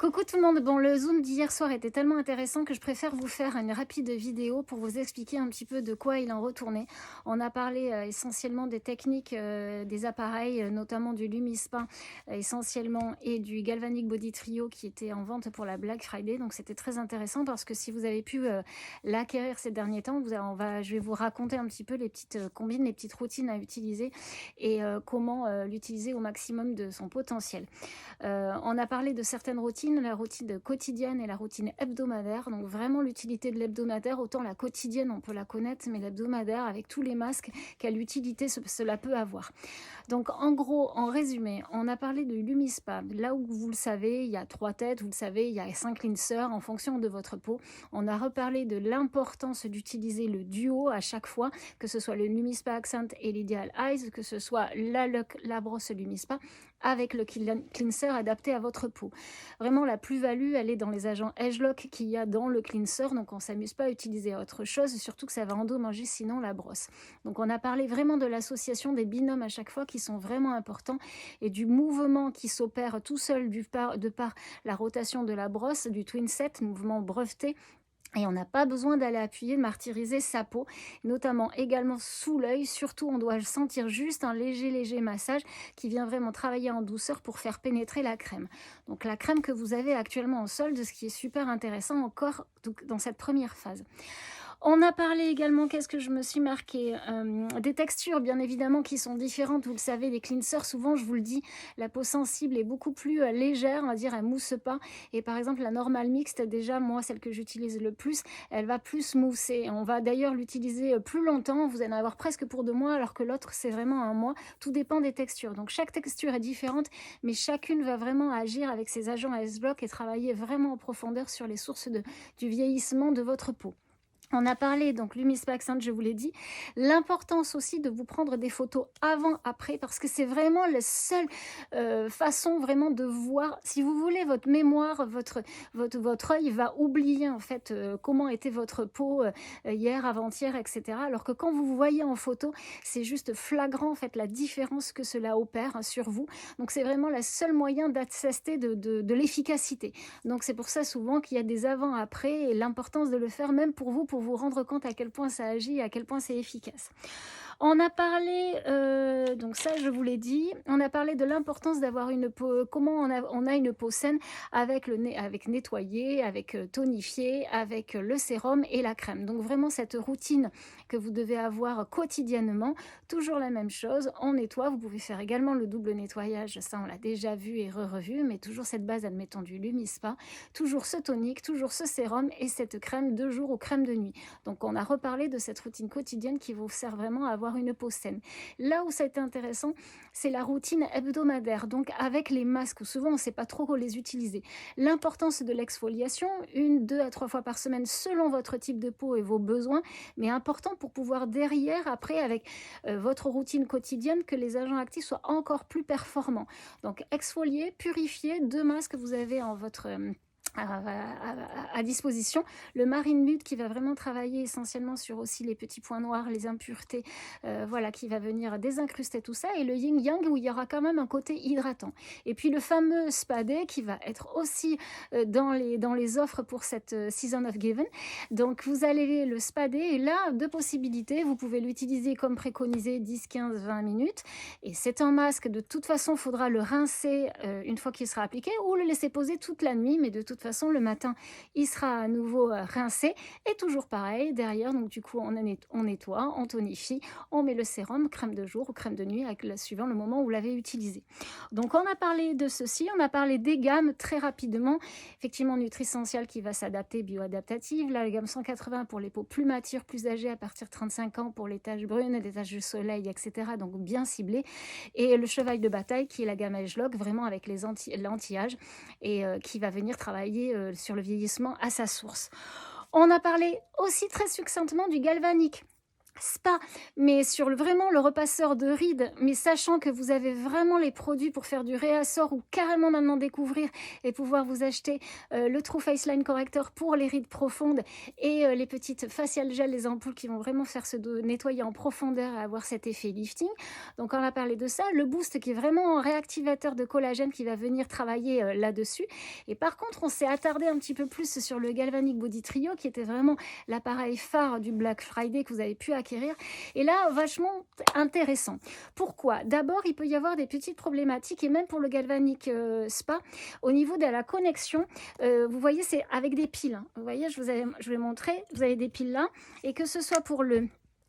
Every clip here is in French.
Coucou tout le monde, bon le Zoom d'hier soir était tellement intéressant que je préfère vous faire une rapide vidéo pour vous expliquer un petit peu de quoi il en retournait. On a parlé essentiellement des techniques des appareils, notamment du Lumispa essentiellement et du Galvanic Body Trio qui était en vente pour la Black Friday. Donc c'était très intéressant parce que si vous avez pu l'acquérir ces derniers temps, je vais vous raconter un petit peu les petites combines, les petites routines à utiliser et comment l'utiliser au maximum de son potentiel. On a parlé de certaines routines, la routine quotidienne et la routine hebdomadaire. Donc vraiment l'utilité de l'hebdomadaire, autant la quotidienne on peut la connaître, mais l'hebdomadaire avec tous les masques, quelle utilité cela peut avoir. Donc en gros, en résumé, on a parlé de Lumispa. Là où vous le savez, il y a 3 têtes, vous le savez, il y a 5 cleansers en fonction de votre peau. On a reparlé de l'importance d'utiliser le duo à chaque fois, que ce soit le Lumispa Accent et l'Ideal Eyes, que ce soit la brosse Lumispa avec le cleanser adapté à votre peau. Vraiment, la plus-value, elle est dans les agents Edgelock qu'il y a dans le cleanser, donc on ne s'amuse pas à utiliser autre chose, surtout que ça va endommager sinon la brosse. Donc on a parlé vraiment de l'association des binômes à chaque fois qui sont vraiment importants et du mouvement qui s'opère tout seul de par la rotation de la brosse, du twin set, mouvement breveté. Et on n'a pas besoin d'aller appuyer, de martyriser sa peau, notamment également sous l'œil. Surtout, on doit sentir juste un léger massage qui vient vraiment travailler en douceur pour faire pénétrer la crème. Donc la crème que vous avez actuellement en solde, ce qui est super intéressant encore dans cette première phase. On a parlé également, qu'est-ce que je me suis marqué des textures bien évidemment qui sont différentes, vous le savez, les cleansers, souvent je vous le dis, la peau sensible est beaucoup plus légère, on va dire, elle mousse pas, et par exemple la normale mixte, déjà moi celle que j'utilise le plus, elle va plus mousser, on va d'ailleurs l'utiliser plus longtemps, vous allez en avoir presque pour 2 mois, alors que l'autre c'est vraiment 1 mois, tout dépend des textures, donc chaque texture est différente, mais chacune va vraiment agir avec ses agents S-Block et travailler vraiment en profondeur sur les sources du vieillissement de votre peau. On a parlé, donc Lumispa Accent, je vous l'ai dit, l'importance aussi de vous prendre des photos avant-après, parce que c'est vraiment la seule façon vraiment de voir, si vous voulez, votre mémoire, votre œil va oublier en fait comment était votre peau hier, avant-hier, etc. Alors que quand vous vous voyez en photo, c'est juste flagrant en fait la différence que cela opère sur vous. Donc c'est vraiment le seul moyen d'attester de l'efficacité. Donc c'est pour ça souvent qu'il y a des avant-après et l'importance de le faire même pour vous rendre compte à quel point ça agit et à quel point c'est efficace. On a parlé, donc ça je vous l'ai dit, on a parlé de l'importance d'avoir une peau, comment on a une peau saine avec avec nettoyer, avec tonifier, avec le sérum et la crème. Donc vraiment cette routine que vous devez avoir quotidiennement, toujours la même chose, on nettoie, vous pouvez faire également le double nettoyage, ça on l'a déjà vu et revu, mais toujours cette base admettons du Lumispa, toujours ce tonique, toujours ce sérum et cette crème de jour ou crème de nuit. Donc on a reparlé de cette routine quotidienne qui vous sert vraiment à avoir une peau saine. Là où ça a été intéressant, c'est la routine hebdomadaire, donc avec les masques, souvent on ne sait pas trop les utiliser. L'importance de l'exfoliation, 1, 2 à 3 fois par semaine selon votre type de peau et vos besoins, mais important pour pouvoir derrière, après avec votre routine quotidienne, que les agents actifs soient encore plus performants. Donc exfolier, purifier, 2 masques vous avez en votre à disposition. Le Marine Mud qui va vraiment travailler essentiellement sur aussi les petits points noirs, les impuretés, voilà, qui va venir désincruster tout ça. Et le Yin Yang où il y aura quand même un côté hydratant. Et puis le fameux Spa Day qui va être aussi dans les offres pour cette Season of Given. Donc vous allez le Spa Day et là, 2 possibilités. Vous pouvez l'utiliser comme préconisé 10, 15, 20 minutes. Et c'est un masque, de toute façon, il faudra le rincer une fois qu'il sera appliqué ou le laisser poser toute la nuit, mais de toute façon, le matin, il sera à nouveau rincé. Et toujours pareil, derrière, donc du coup, on nettoie, on tonifie, on met le sérum, crème de jour ou crème de nuit, suivant le moment où vous l'avez utilisé. Donc, on a parlé de ceci, on a parlé des gammes très rapidement. Effectivement, Nutrissentiel qui va s'adapter, bioadaptative. La gamme 180 pour les peaux plus matures, plus âgées, à partir de 35 ans, pour les taches brunes, les taches de soleil, etc. Donc, bien ciblé. Et le cheval de bataille qui est la gamme Agelock, vraiment avec l'anti-âge et qui va venir travailler sur le vieillissement à sa source. On a parlé aussi très succinctement du galvanique. spa, mais sur vraiment le repasseur de rides, mais sachant que vous avez vraiment les produits pour faire du réassort ou carrément maintenant découvrir et pouvoir vous acheter le True Face Line Corrector pour les rides profondes et les petites facial gel, les ampoules qui vont vraiment faire nettoyer en profondeur et avoir cet effet lifting. Donc on a parlé de ça, le boost qui est vraiment un réactivateur de collagène qui va venir travailler là-dessus. Et par contre, on s'est attardé un petit peu plus sur le Galvanic Body Trio qui était vraiment l'appareil phare du Black Friday que vous avez pu acquérir. Et là, vachement intéressant. Pourquoi? D'abord, il peut y avoir des petites problématiques, et même pour le Galvanic Spa, au niveau de la connexion. Vous voyez, c'est avec des piles. Hein. Vous voyez, je vais montrer. Vous avez des piles là. Et que ce soit pour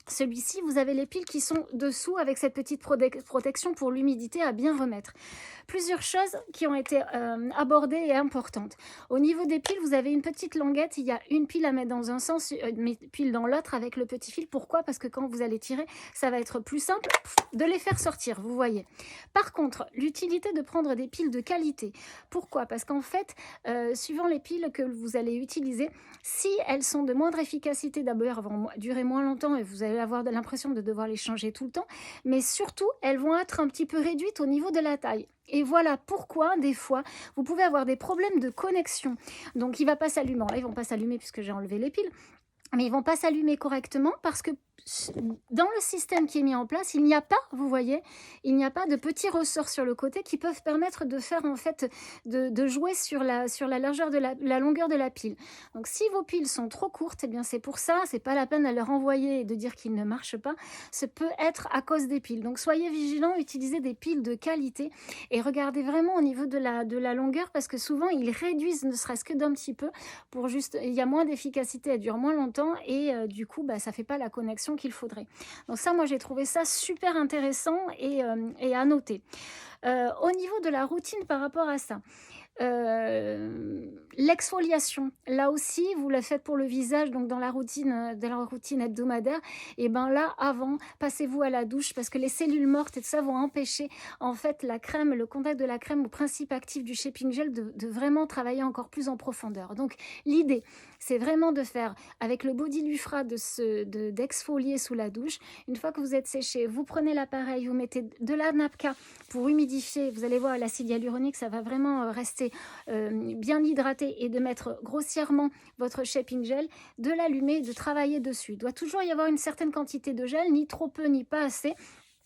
celui-ci, vous avez les piles qui sont dessous avec cette petite protection pour l'humidité à bien remettre. Plusieurs choses qui ont été abordées et importantes. Au niveau des piles, vous avez une petite languette. Il y a une pile à mettre dans un sens, une pile dans l'autre avec le petit fil. Pourquoi? Parce que quand vous allez tirer, ça va être plus simple de les faire sortir, vous voyez. Par contre, l'utilité de prendre des piles de qualité. Pourquoi? Parce qu'en fait, suivant les piles que vous allez utiliser, si elles sont de moindre efficacité, d'abord, elles vont durer moins longtemps et vous allez avoir l'impression de devoir les changer tout le temps, mais surtout, elles vont être un petit peu réduites au niveau de la taille. Et voilà pourquoi, des fois, vous pouvez avoir des problèmes de connexion. Donc, il ne va pas s'allumer. Là, ils ne vont pas s'allumer puisque j'ai enlevé les piles. Mais ils ne vont pas s'allumer correctement parce que dans le système qui est mis en place, il n'y a pas, vous voyez, il n'y a pas de petits ressorts sur le côté qui peuvent permettre de faire en fait, de jouer sur la largeur de la longueur de la pile. Donc si vos piles sont trop courtes, eh bien c'est pour ça, c'est pas la peine de leur envoyer et de dire qu'ils ne marchent pas. Ce peut être à cause des piles. Donc soyez vigilants, utilisez des piles de qualité et regardez vraiment au niveau de la longueur parce que souvent ils réduisent ne serait-ce que d'un petit peu pour juste, il y a moins d'efficacité, elle dure moins longtemps et du coup ça fait pas la connexion qu'il faudrait. Donc ça, moi, j'ai trouvé ça super intéressant et à noter. Au niveau de la routine par rapport à ça, l'exfoliation, là aussi, vous la faites pour le visage, donc dans la routine hebdomadaire. Et ben là, avant, passez-vous à la douche parce que les cellules mortes et tout ça vont empêcher en fait la crème, le contact de la crème au principe actif du shaping gel de vraiment travailler encore plus en profondeur. Donc l'idée, c'est vraiment de faire avec le body Lufra d'exfolier sous la douche. Une fois que vous êtes séché, vous prenez l'appareil, vous mettez de la napka pour humidifier. Vous allez voir l'acide hyaluronique, ça va vraiment rester bien hydraté et de mettre grossièrement votre shaping gel, de l'allumer, de travailler dessus. Il doit toujours y avoir une certaine quantité de gel, ni trop peu, ni pas assez.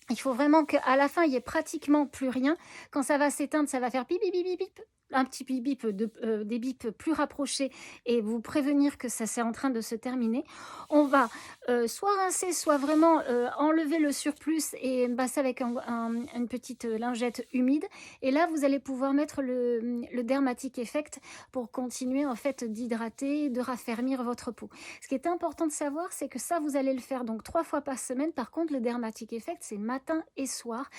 Il faut vraiment qu'à la fin, il n'y ait pratiquement plus rien. Quand ça va s'éteindre, ça va faire bip, bip, bip, bip, un petit bip, des bips plus rapprochés et vous prévenir que ça c'est en train de se terminer. On va soit rincer, soit vraiment enlever le surplus et passer avec une petite lingette humide. Et là, vous allez pouvoir mettre le Dermatic Effect pour continuer en fait d'hydrater, de raffermir votre peau. Ce qui est important de savoir, c'est que ça, vous allez le faire donc 3 fois par semaine. Par contre, le Dermatic Effect, c'est matin et soir,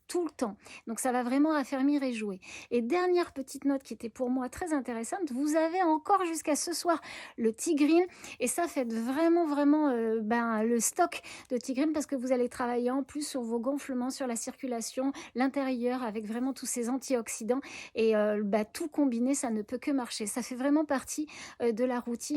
tout le temps. Donc ça va vraiment raffermir et jouer. Et dernière petite note qui était pour moi très intéressante, vous avez encore jusqu'à ce soir le Tigrine et ça fait vraiment le stock de Tigrine parce que vous allez travailler en plus sur vos gonflements, sur la circulation, l'intérieur avec vraiment tous ces antioxydants et tout combiné, ça ne peut que marcher. Ça fait vraiment partie de la routine.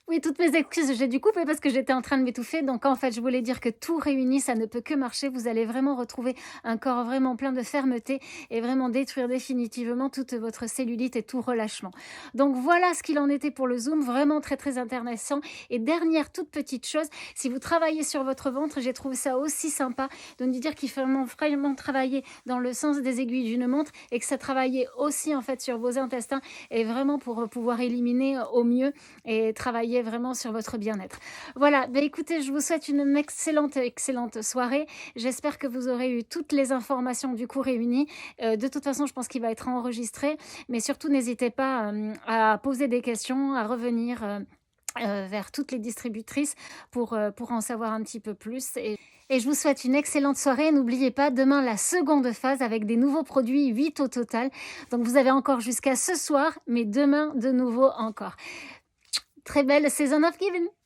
Oui, toutes mes excuses, j'ai dû couper parce que j'étais en train de m'étouffer. Donc, en fait, je voulais dire que tout réuni, ça ne peut que marcher. Vous allez vraiment retrouver un corps vraiment plein de fermeté et vraiment détruire définitivement toute votre cellulite et tout relâchement. Donc, voilà ce qu'il en était pour le Zoom. Vraiment très, très intéressant. Et dernière toute petite chose, si vous travaillez sur votre ventre, j'ai trouvé ça aussi sympa de nous dire qu'il faut vraiment travailler dans le sens des aiguilles d'une montre et que ça travaillait aussi, en fait, sur vos intestins et vraiment pour pouvoir éliminer au mieux et travailler vraiment sur votre bien-être. Voilà, écoutez, je vous souhaite une excellente soirée. J'espère que vous aurez eu toutes les informations du coup réunies. De toute façon, je pense qu'il va être enregistré, mais surtout n'hésitez pas à poser des questions, à revenir vers toutes les distributrices pour en savoir un petit peu plus. Et je vous souhaite une excellente soirée. N'oubliez pas, demain, la seconde phase avec des nouveaux produits, 8 au total. Donc, vous avez encore jusqu'à ce soir, mais demain, de nouveau encore. Très belle Season of Giving.